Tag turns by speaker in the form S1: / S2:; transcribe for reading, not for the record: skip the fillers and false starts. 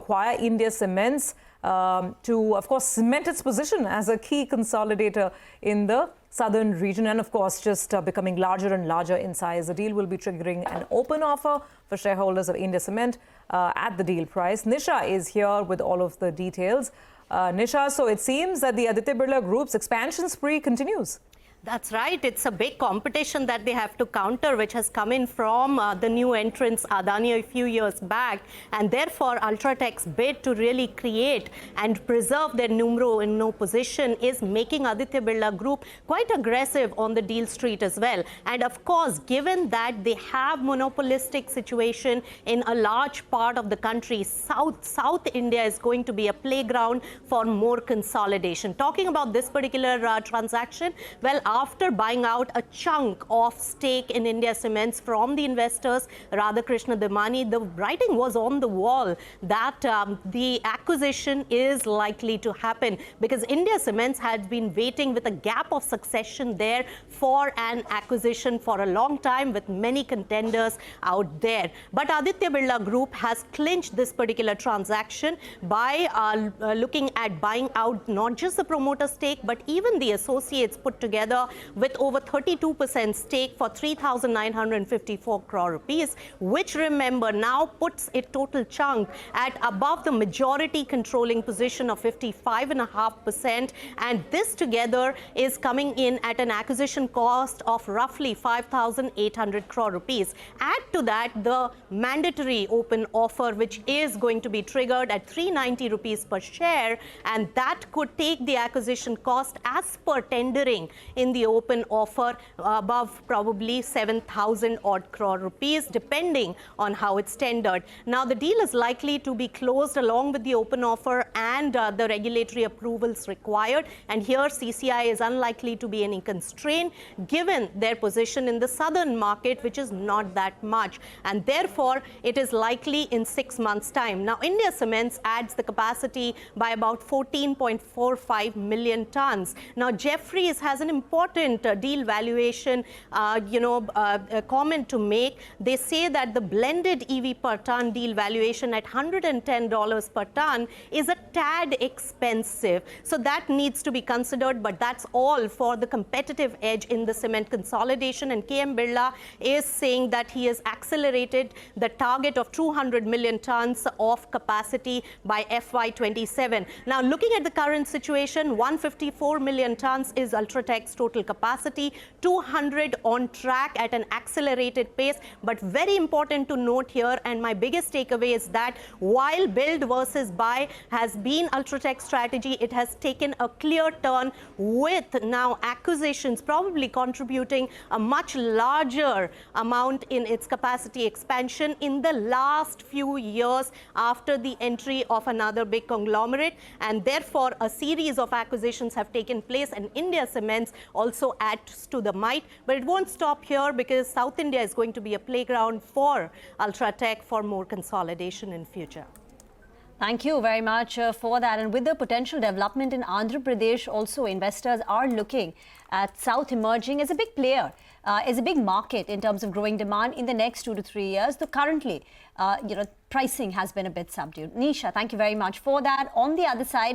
S1: acquire India Cements to, of course, cement its position as a key consolidator in the southern region and, of course, just becoming larger and larger in size. The deal will be triggering an open offer for shareholders of India Cement at the deal price. Nisha is here with all of the details. Nisha, so it seems that the Aditya Birla Group's expansion spree continues.
S2: That's right. It's a big competition that they have to counter, which has come in from the new entrants, Adani, a few years back. And therefore, UltraTech's bid to really create and preserve their numero uno position is making Aditya Birla Group quite aggressive on the deal street as well. And of course, given that they have monopolistic situation in a large part of the country, South India is going to be a playground for more consolidation. Talking about this particular transaction, well, after buying out a chunk of stake in India Cements from the investors, Radhakrishna Damani, the writing was on the wall that the acquisition is likely to happen because India Cements had been waiting with a gap of succession there for an acquisition for a long time with many contenders out there. But Aditya Birla Group has clinched this particular transaction by looking at buying out not just the promoter stake, but even the associates put together with over 32% stake for 3,954 crore rupees, which, remember, now puts a total chunk at above the majority controlling position of 55.5%. And this together is coming in at an acquisition cost of roughly 5,800 crore rupees. Add to that the mandatory open offer, which is going to be triggered at 390 rupees per share, and that could take the acquisition cost as per tendering in the open offer above probably 7,000 odd crore rupees, depending on how it's tendered. Now, the deal is likely to be closed along with the open offer and the regulatory approvals required. And here, CCI is unlikely to be any constraint given their position in the southern market, which is not that much. And therefore, it is likely in 6 months' time. Now, India Cements adds the capacity by about 14.45 million tons. Now, Jefferies has an important deal valuation, comment to make. They say that the blended EV per ton deal valuation at $110 per ton is a tad expensive. So that needs to be considered, but that's all for the competitive edge in the cement consolidation. And KM Birla is saying that he has accelerated the target of 200 million tons of capacity by FY27. Now, looking at the current situation, 154 million tons is UltraTech's total capacity, 200 on track at an accelerated pace. But very important to note here, and my biggest takeaway is that while build versus buy has been UltraTech's strategy, it has taken a clear turn with now acquisitions probably contributing a much larger amount in its capacity expansion in the last few years after the entry of another big conglomerate. And therefore, a series of acquisitions have taken place, and India Cements also adds to the might. But it won't stop here because South India is going to be a playground for UltraTech for more consolidation in future.
S3: Thank you very much for that. And with the potential development in Andhra Pradesh, also investors are looking at South emerging as a big player, as a big market in terms of growing demand in the next 2 to 3 years. Though currently, pricing has been a bit subdued. Nisha, thank you very much for that. On the other side,